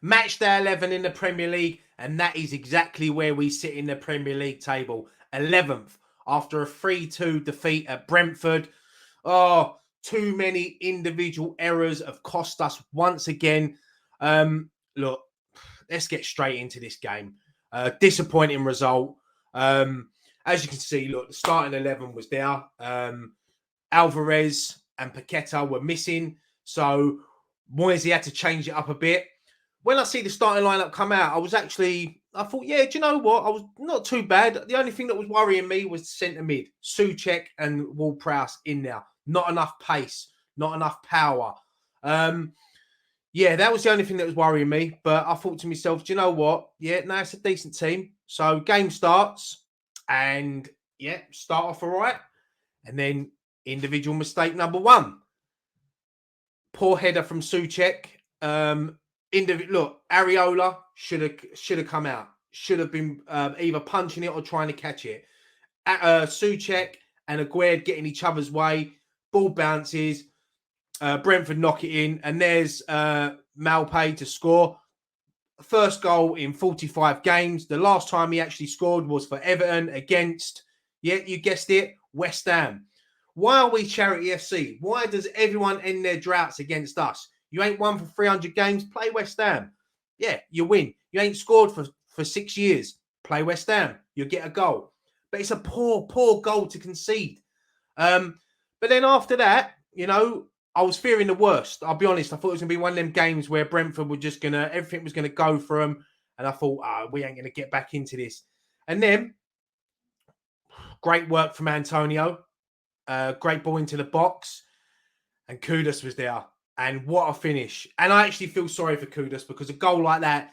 Match day 11 in the Premier League, and that is exactly where we sit in the Premier League table. 11th after a 3-2 defeat at Brentford. Oh, too many individual errors have cost us once again. Look, let's get straight into this game. Disappointing result. As you can see, look, the starting 11 was there. Alvarez and Paqueta were missing, so Moyes had to change it up a bit. When I see the starting lineup come out, I thought, yeah, do you know what? I was not too bad. The only thing that was worrying me was centre mid, Souček and Ward-Prowse in there. Not enough pace, not enough power. Yeah, that was the only thing that was worrying me. But I thought to myself, do you know what? Yeah, no, it's a decent team. So game starts, and yeah, start off all right. And then individual mistake number one. Poor header from Souček. Look, Areola should have come out. Should have been either punching it or trying to catch it. Souček and Aguerd getting each other's way. Ball bounces. Brentford knock it in, and there's Malpay to score. First goal in 45 games. The last time he actually scored was for Everton against, yeah, you guessed it, West Ham. Why are we Charity FC? Why does everyone end their droughts against us? You ain't won for 300 games, play West Ham. Yeah, you win. You ain't scored for 6 years, play West Ham. You'll get a goal. But it's a poor goal to concede. But then after that, you know, I was fearing the worst. I'll be honest. I thought it was going to be one of them games where Brentford were just going to, everything was going to go for them. And I thought, we ain't going to get back into this. And then, great work from Antonio. Great ball into the box. And Kudus was there. And what a finish. And I actually feel sorry for Kudus because a goal like that,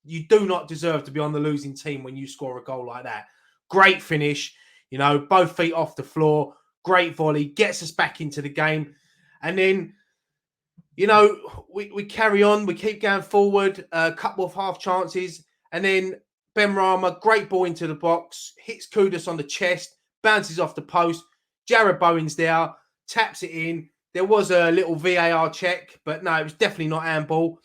you do not deserve to be on the losing team when you score a goal like that. Great finish. You know, both feet off the floor. Great volley. Gets us back into the game. And then, you know, we carry on. We keep going forward. A couple of half chances. And then Benrahma, great ball into the box. Hits Kudus on the chest. Bounces off the post. Jared Bowen's there. Taps it in. There was a little VAR check. But no, it was definitely not handball.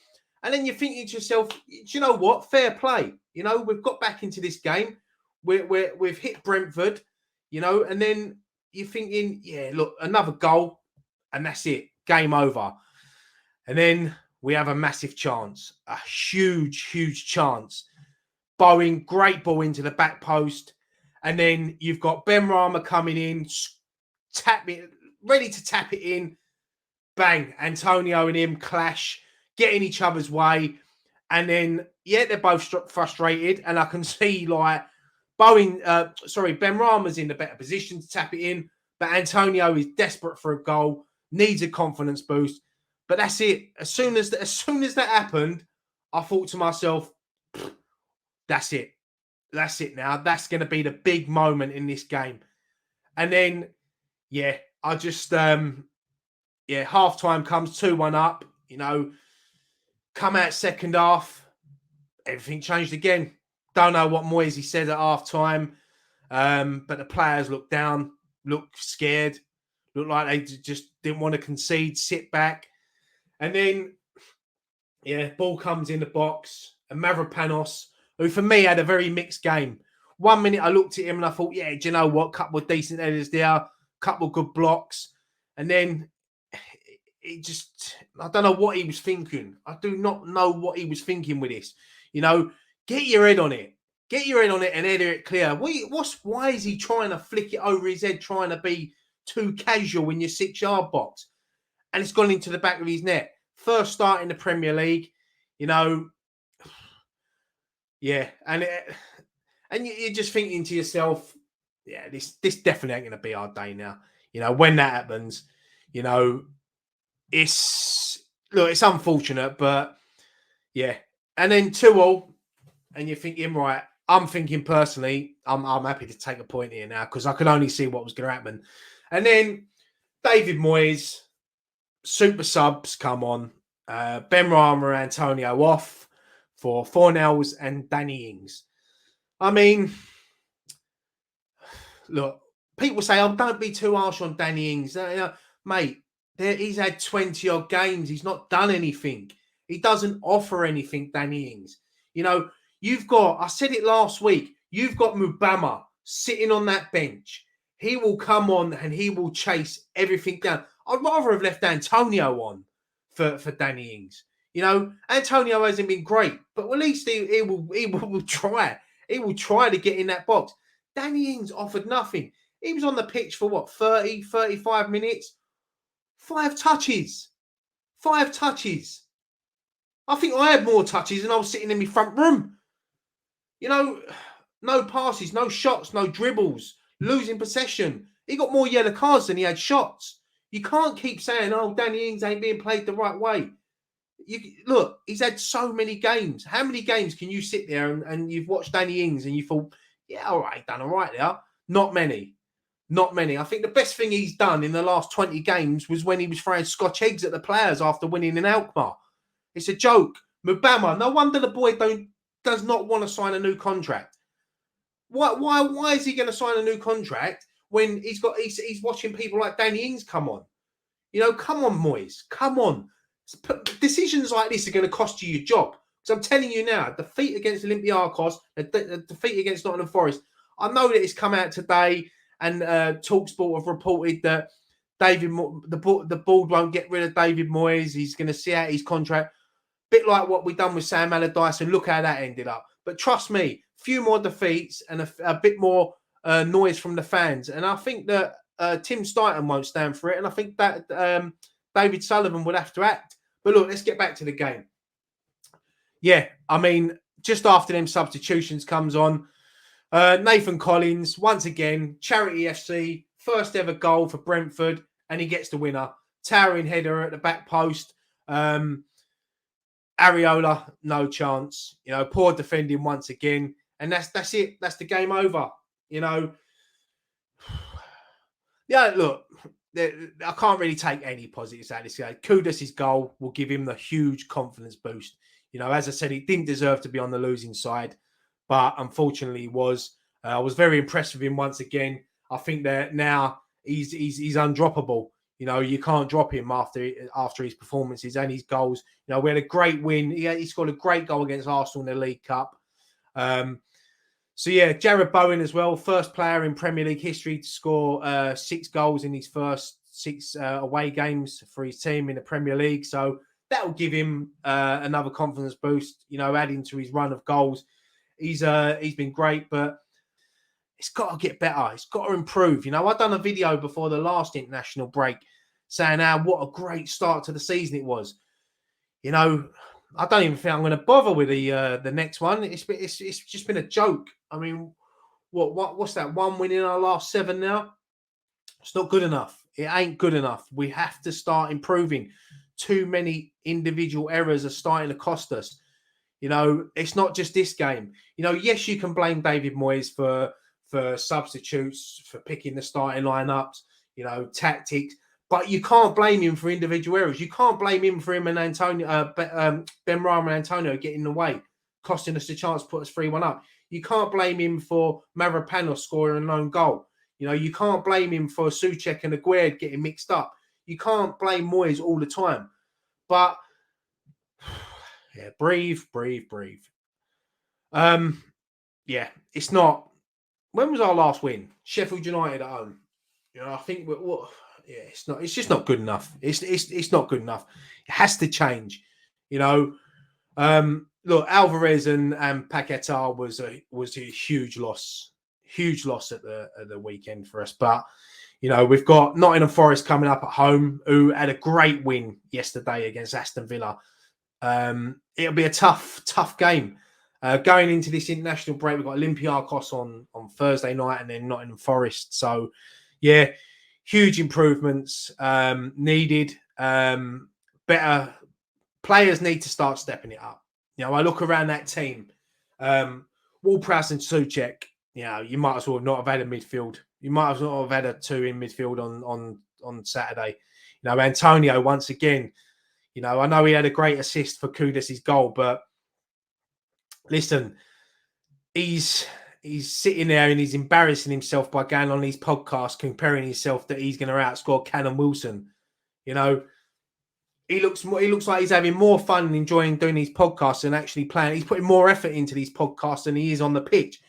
And then you're thinking to yourself, do you know what? Fair play. You know, we've got back into this game. We've hit Brentford. You know, and then you're thinking, yeah, look, another goal. And that's it. Game over. And then we have a massive chance. A huge chance. Bowen, great ball into the back post. And then you've got Benrahma coming in, ready to tap it in. Bang. Antonio and him clash, getting each other's way. And then, yeah, they're both frustrated. And I can see, like, Benrahma's in the better position to tap it in. But Antonio is desperate for a goal. Needs a confidence boost, but that's it. As soon as that happened, I thought to myself, "That's it. That's it now. That's going to be the big moment in this game." And then, yeah, I just, half time comes 2-1 up. You know, come out second half, everything changed again. Don't know what Moyes said at half time, but the players looked down, looked scared. Looked like they just didn't want to concede, sit back. And then, yeah, ball comes in the box. And Mavropanos, who for me had a very mixed game. 1 minute I looked at him and I thought, yeah, do you know what? Couple of decent headers there, couple of good blocks. And then I don't know what he was thinking. I do not know what he was thinking with this. You know, get your head on it. Get your head on it and header it clear. Why is he trying to flick it over his head, trying to be too casual in your 6-yard box? And it's gone into the back of his net. First start in the Premier League, you know. Yeah, and you're just thinking to yourself, yeah, this definitely ain't going to be our day now. You know, when that happens, you know, it's unfortunate, but yeah. And then 2-2, and you're thinking, right, I'm thinking personally, I'm happy to take a point here now because I could only see what was going to happen. And then David Moyes, super subs come on. Benrahma, Antonio off for Fornells and Danny Ings. I mean, look, people say, oh, don't be too harsh on Danny Ings. Mate, he's had 20-odd games. He's not done anything. He doesn't offer anything, Danny Ings. You know, you've got, I said it last week, you've got Mubama sitting on that bench. He will come on and he will chase everything down. I'd rather have left Antonio on for Danny Ings. You know, Antonio hasn't been great, but at least he will try. He will try to get in that box. Danny Ings offered nothing. He was on the pitch for what, 30, 35 minutes? 5 touches. 5 touches. I think I had more touches and I was sitting in my front room. You know, no passes, no shots, no dribbles, losing possession. He got more yellow cards than he had shots. You can't keep saying, oh, Danny Ings ain't being played the right way. Look, he's had so many games. How many games can you sit there and you've watched Danny Ings and you thought, yeah, all right, done all right there? Not many. Not many. I think the best thing he's done in the last 20 games was when he was throwing Scotch eggs at the players after winning in Alkmaar. It's a joke. Mubama, no wonder the boy does not want to sign a new contract. Why is he going to sign a new contract when he's watching people like Danny Ings come on? You know, come on, Moyes. Come on. Decisions like this are going to cost you your job. Because I'm telling you now, defeat against Olympiacos, a defeat against Nottingham Forest. I know that it's come out today and TalkSport have reported that the board won't get rid of David Moyes. He's going to see out his contract. Bit like what we've done with Sam Allardyce, and look how that ended up. But trust me, few more defeats and a bit more noise from the fans. And I think that Tim Steidten won't stand for it. And I think that David Sullivan would have to act. But look, let's get back to the game. Yeah, I mean, just after them substitutions comes on, Nathan Collins, once again, Charity FC, first ever goal for Brentford, and he gets the winner. Towering header at the back post. Areola, no chance. You know, poor defending once again. And that's it. That's the game over. You know, yeah, look, I can't really take any positives out of this game. Kudus' goal will give him the huge confidence boost. You know, as I said, he didn't deserve to be on the losing side, but unfortunately he was. I was very impressed with him once again. I think that now he's undroppable. You know, you can't drop him after his performances and his goals. You know, we had a great win. He scored a great goal against Arsenal in the League Cup. So, yeah, Jared Bowen as well, first player in Premier League history to score 6 goals in his first 6 away games for his team in the Premier League. So that will give him another confidence boost, you know, adding to his run of goals. He's been great, but it's got to get better. It's got to improve. You know, I've done a video before the last international break saying what a great start to the season it was. You know, I don't even think I'm going to bother with the next one. It's just been a joke. I mean, what's that? 1 win in our last 7 now? It's not good enough. It ain't good enough. We have to start improving. Too many individual errors are starting to cost us. You know, it's not just this game. You know, yes, you can blame David Moyes for substitutes, for picking the starting lineups, you know, tactics. But you can't blame him for individual errors. You can't blame him for him and Antonio, Ben Rama and Antonio getting in the way, costing us the chance to put us 3-1 up. You can't blame him for Mavropanos scoring a lone goal. You know, you can't blame him for Souček and Aguerd getting mixed up. You can't blame Moyes all the time. But, yeah, breathe. Yeah, it's not. When was our last win? Sheffield United at home. You know, I think it's not. It's just not good enough. It's not good enough. It has to change. You know, look, Alvarez and Paquetá was a huge loss at the weekend for us. But you know, we've got Nottingham Forest coming up at home, who had a great win yesterday against Aston Villa. It'll be a tough game. Going into this international break, we've got Olympiacos on Thursday night and then Nottingham Forest. So, yeah, huge improvements needed. Better players need to start stepping it up. You know, I look around that team. Ward-Prowse and Souček, you know, you might as well not have had a midfield. You might as well have had a 2 in midfield on Saturday. You know, Antonio, once again, you know, I know he had a great assist for Kudus' goal, but listen, he's sitting there and he's embarrassing himself by going on these podcasts comparing himself that he's going to outscore Callum Wilson. You know, He looks like he's having more fun and enjoying doing these podcasts and actually playing. He's putting more effort into these podcasts than he is on the pitch.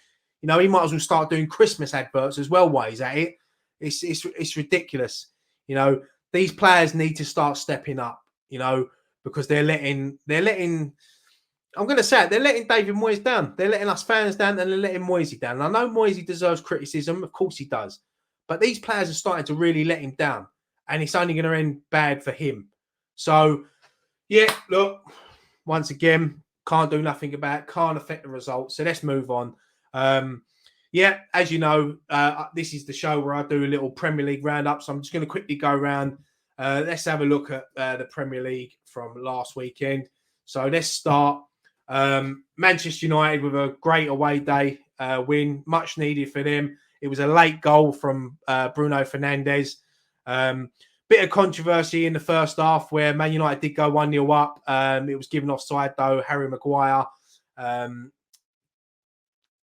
You know, he might as well start doing Christmas adverts as well while he's at it. It's ridiculous. You know, these players need to start stepping up, you know, because they're letting I'm going to say it, they're letting David Moyes down. They're letting us fans down and they're letting Moyes down. And I know Moyes deserves criticism. Of course he does. But these players are starting to really let him down. And it's only going to end bad for him. So, yeah, look, once again, can't do nothing about it. Can't affect the results. So let's move on. Yeah, as you know, this is the show where I do a little Premier League roundup. So I'm just going to quickly go around. Let's have a look at the Premier League from last weekend. So let's start. Manchester United with a great away day win, much needed for them. It was a late goal from Bruno Fernandes. Bit of controversy in the first half where Man United did go 1-0 up. It was given offside though. Harry Maguire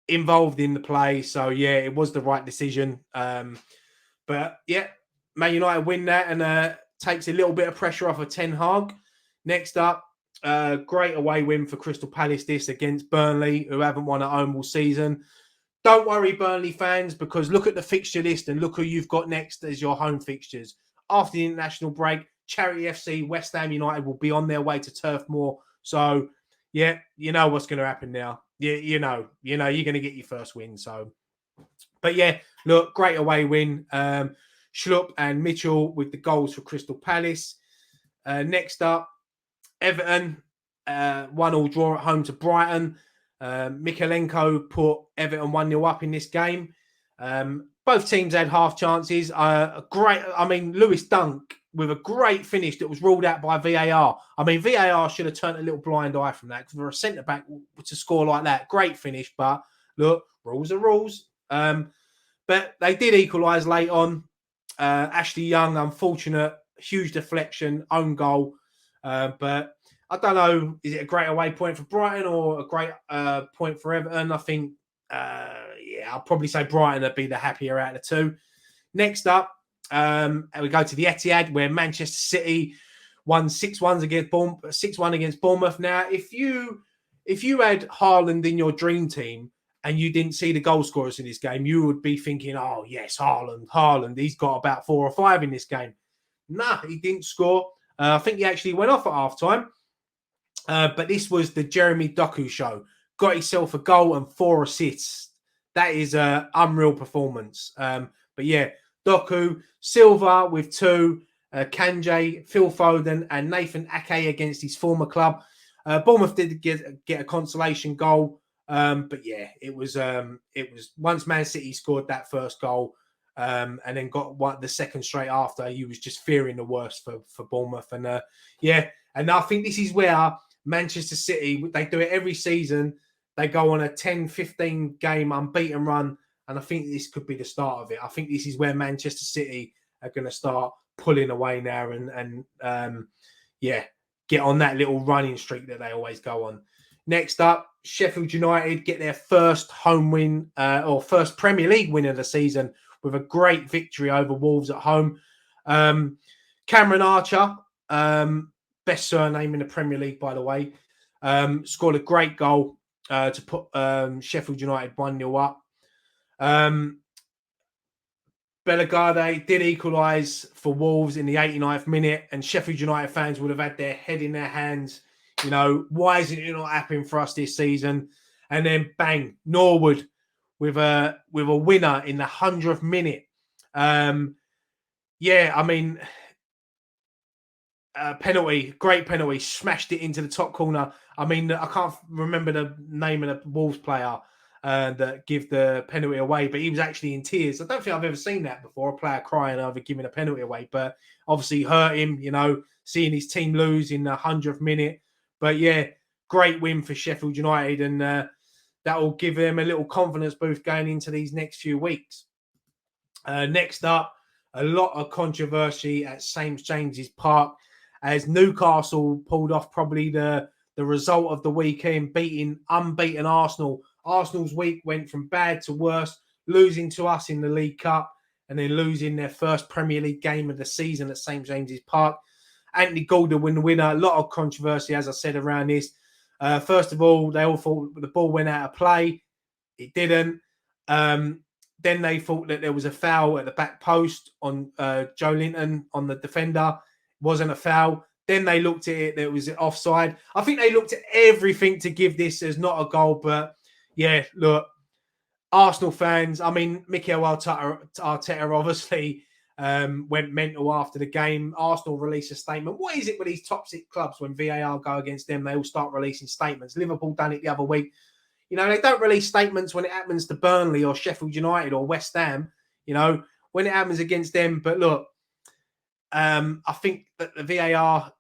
involved in the play. So, yeah, it was the right decision. But, yeah, Man United win that and takes a little bit of pressure off of Ten Hag. Next up, great away win for Crystal Palace this against Burnley, who haven't won at home all season. Don't worry, Burnley fans, because look at the fixture list and look who you've got next as your home fixtures. After the international break, Charity FC, West Ham United will be on their way to Turf Moor. So, yeah, you know what's going to happen now. You know, you're going to get your first win. So, but yeah, look, great away win. Schlupp and Mitchell with the goals for Crystal Palace. Next up, Everton, 1-1 draw at home to Brighton. Mikalenko put Everton 1-0 up in this game. Both teams had half chances. Lewis Dunk with a great finish that was ruled out by VAR. I mean, VAR should have turned a little blind eye from that for a centre-back to score like that. Great finish, but look, rules are rules. But they did equalise late on. Ashley Young, unfortunate, huge deflection, own goal. But I don't know, is it a great away point for Brighton or a great point for Everton? I think, I'll probably say Brighton would be the happier out of the two. Next up, we go to the Etihad, where Manchester City won 6-1 against Bournemouth. Now, if you had Haaland in your dream team and you didn't see the goal scorers in this game, you would be thinking, oh, yes, Haaland, he's got about 4 or 5 in this game. Nah, he didn't score. I think he actually went off at half-time. But this was the Jeremy Doku show. Got himself a goal and 4 assists. That is an unreal performance. But yeah, Doku, Silva with 2, Kanjay, Phil Foden and Nathan Ake against his former club. Bournemouth did get a consolation goal. But yeah, it was once Man City scored that first goal and then got the second straight after, he was just fearing the worst for Bournemouth. And and I think this is where Manchester City, they do it every season. They go on a 10-15 game unbeaten run. And I think this could be the start of it. I think this is where Manchester City are going to start pulling away now and get on that little running streak that they always go on. Next up, Sheffield United get their first home win or first Premier League win of the season with a great victory over Wolves at home. Cameron Archer, best surname in the Premier League, by the way, scored a great goal to put Sheffield United 1-0 up. Bellegarde did equalise for Wolves in the 89th minute, and Sheffield United fans would have had their head in their hands. You know, why isn't it not happening for us this season? And then bang, Norwood with a winner in the 100th minute. Penalty, great penalty, smashed it into the top corner. I mean, I can't remember the name of the Wolves player that give the penalty away, but he was actually in tears. I don't think I've ever seen that before, a player crying over giving a penalty away, but obviously hurt him, you know, seeing his team lose in the 100th minute. But yeah, great win for Sheffield United, and that will give them a little confidence boost going into these next few weeks. Next up, a lot of controversy at St James's Park as Newcastle pulled off probably the result of the weekend, beating unbeaten Arsenal. Arsenal's week went from bad to worse, losing to us in the League Cup and then losing their first Premier League game of the season at St James's Park. Anthony Gordon win the winner. A lot of controversy, as I said, around this. First of all, they all thought the ball went out of play. It didn't. Then they thought that there was a foul at the back post on Joe Linton on the defender. It wasn't a foul. Then they looked at it, there was offside. I think they looked at everything to give this as not a goal. But yeah, look, Arsenal fans, I mean, Mikel Arteta obviously went mental after the game. Arsenal released a statement. What is it with these top 6 clubs when VAR go against them? They all start releasing statements. Liverpool done it the other week. You know, they don't release statements when it happens to Burnley or Sheffield United or West Ham, you know, when it happens against them. But look, I think that the VAR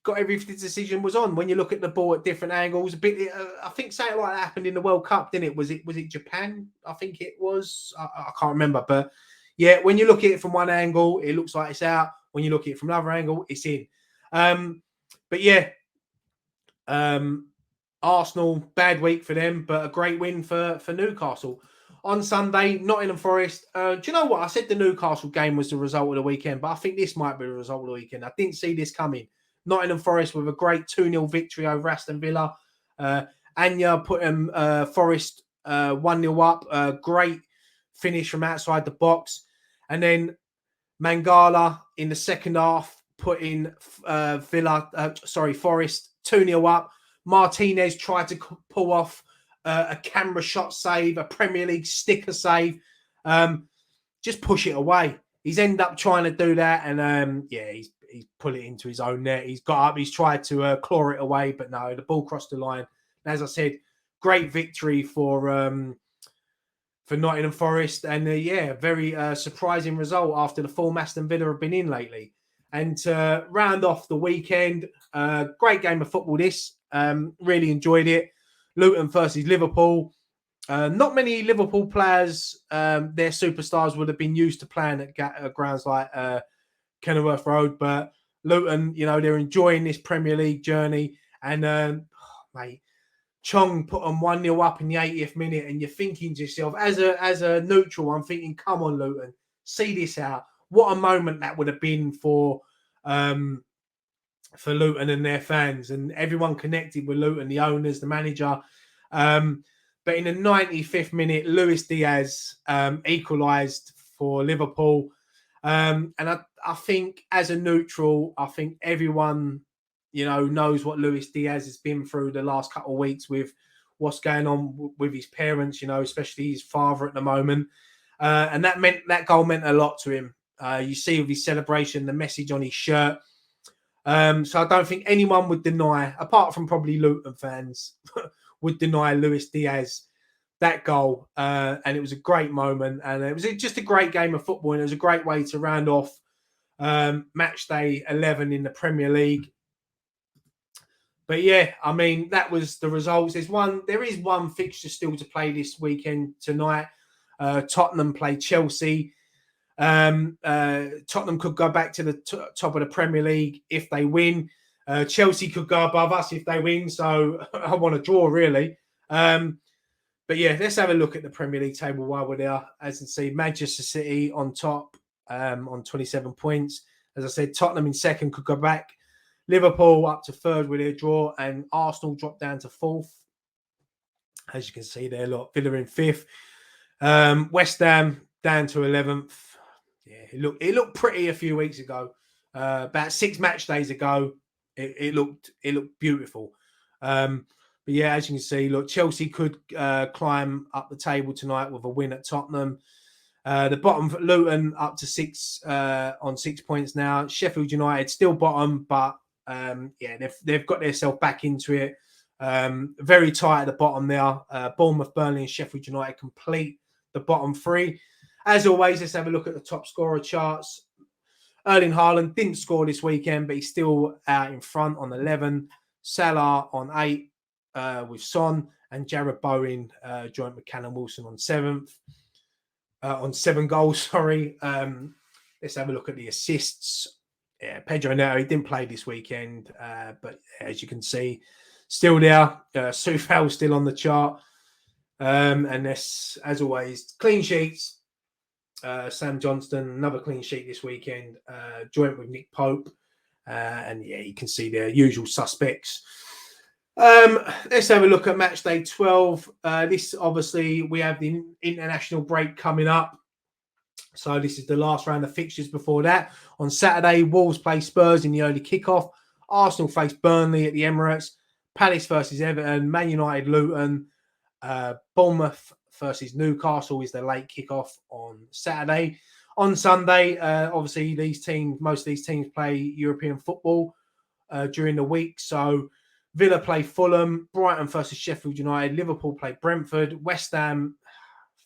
got everything the decision was on. When you look at the ball at different angles, a bit. I think something like that happened in the World Cup, didn't it? Was it Japan? I think it was. I can't remember, but yeah, when you look at it from one angle, it looks like it's out. When you look at it from another angle, it's in. But yeah, Arsenal, bad week for them, but a great win for Newcastle. On Sunday, Nottingham Forest. Do you know what? I said the Newcastle game was the result of the weekend, but I think this might be the result of the weekend. I didn't see this coming. Nottingham Forest with a great 2-0 victory over Aston Villa. Anya put Forest 1-0 up. Great finish from outside the box. And then Mangala in the second half put in Forest 2-0 up. Martinez tried to pull off a camera shot save, a Premier League sticker save. Just push it away. He's ended up trying to do that, and he's put it into his own net. He's got up, he's tried to claw it away, but no, the ball crossed the line. And as I said, great victory for Nottingham Forest, and very surprising result after the form Aston Villa have been in lately. And to round off the weekend, great game of football this. Really enjoyed it. Luton versus Liverpool. Not many Liverpool players, their superstars would have been used to playing at grounds like Kenilworth Road, but Luton, you know, they're enjoying this Premier League journey. And mate, Chong put them 1-0 up in the 80th minute, and you're thinking to yourself, as a neutral, I'm thinking, come on, Luton, see this out. What a moment that would have been for Luton and their fans, and everyone connected with Luton, the owners, the manager. But in the 95th minute, Luis Diaz equalised for Liverpool. And I think as a neutral, I think everyone, you know, knows what Luis Diaz has been through the last couple of weeks with what's going on with his parents, you know, especially his father at the moment. And that goal meant a lot to him. You see with his celebration, the message on his shirt. So I don't think anyone would deny, apart from probably Luton fans, would deny Luis Diaz that goal. And it was a great moment. And it was just a great game of football. And it was a great way to round off match day 11 in the Premier League. But yeah, I mean, that was the results. There is one fixture still to play this weekend tonight. Tottenham play Chelsea. Tottenham could go back to the top of the Premier League if they win. Chelsea could go above us if they win. So I want to draw, really. But yeah, let's have a look at the Premier League table while we're there. As you can see, Manchester City on top on 27 points. As I said, Tottenham in second could go back. Liverpool up to third with their draw, and Arsenal dropped down to fourth. As you can see there, look, Villa in fifth. West Ham down to 11th. Yeah, it looked pretty a few weeks ago. About 6 match days ago, it looked beautiful. But yeah, as you can see, look, Chelsea could climb up the table tonight with a win at Tottenham. The bottom, Luton up to 6 on 6 points now. Sheffield United still bottom, but they've got themselves back into it. Very tight at the bottom there. Bournemouth, Burnley, and Sheffield United complete the bottom 3. As always, let's have a look at the top scorer charts. Erling Haaland didn't score this weekend, but he's still out in front on 11. Salah on 8 with Son, and Jared Bowen joined with Callum Wilson on 7th. On 7 goals, sorry. Let's have a look at the assists. Yeah, Pedro Neto, he didn't play this weekend, but as you can see, still there. Soufal still on the chart. And this, as always, clean sheets. Sam Johnston, another clean sheet this weekend, joint with Nick Pope. And yeah, you can see their usual suspects. Let's have a look at match day 12. This obviously we have the international break coming up. So this is the last round of fixtures before that. On Saturday, Wolves play Spurs in the early kickoff. Arsenal face Burnley at the Emirates. Palace versus Everton. Man United, Luton. Bournemouth versus Newcastle is the late kickoff on Saturday. On Sunday, obviously most of these teams play European football during the week. So Villa play Fulham, Brighton versus Sheffield United, Liverpool play Brentford, West Ham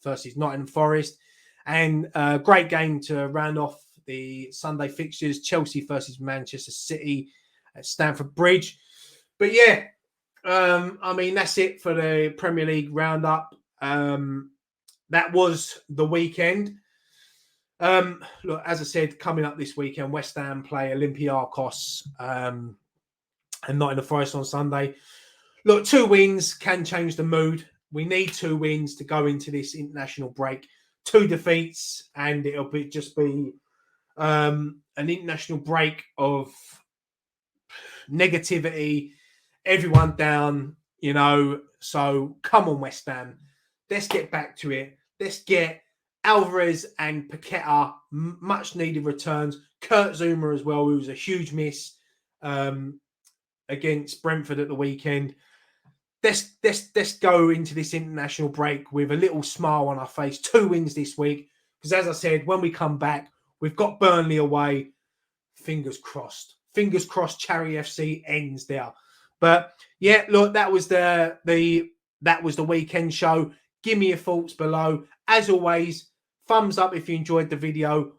versus Nottingham Forest, and a great game to round off the Sunday fixtures, Chelsea versus Manchester City at Stamford Bridge. But yeah, I mean, that's it for the Premier League roundup. That was the weekend. Look, as I said, coming up this weekend, West Ham play Olympiacos and Nottingham Forest on Sunday. Look, 2 wins can change the mood. We need 2 wins to go into this international break. 2 defeats, and it'll just be an international break of negativity, everyone down, you know. So come on, West Ham. Let's get back to it. Let's get Alvarez and Paqueta much needed returns. Kurt Zouma as well, who was a huge miss against Brentford at the weekend. Let's go into this international break with a little smile on our face. 2 wins this week. Because as I said, when we come back, we've got Burnley away. Fingers crossed. Fingers crossed Charity FC ends there. But yeah, look, that was the weekend show. Give me your thoughts below. As always, thumbs up if you enjoyed the video.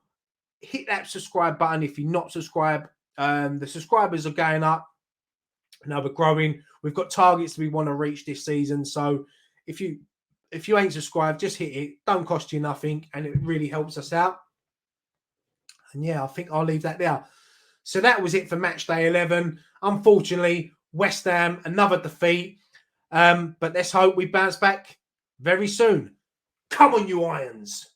Hit that subscribe button if you're not subscribed. The subscribers are going up. Now we're growing. We've got targets we want to reach this season. So if you ain't subscribed, just hit it. Don't cost you nothing, and it really helps us out. And yeah, I think I'll leave that there. So that was it for match day 11. Unfortunately, West Ham, another defeat. But let's hope we bounce back very soon. Come on, you Irons.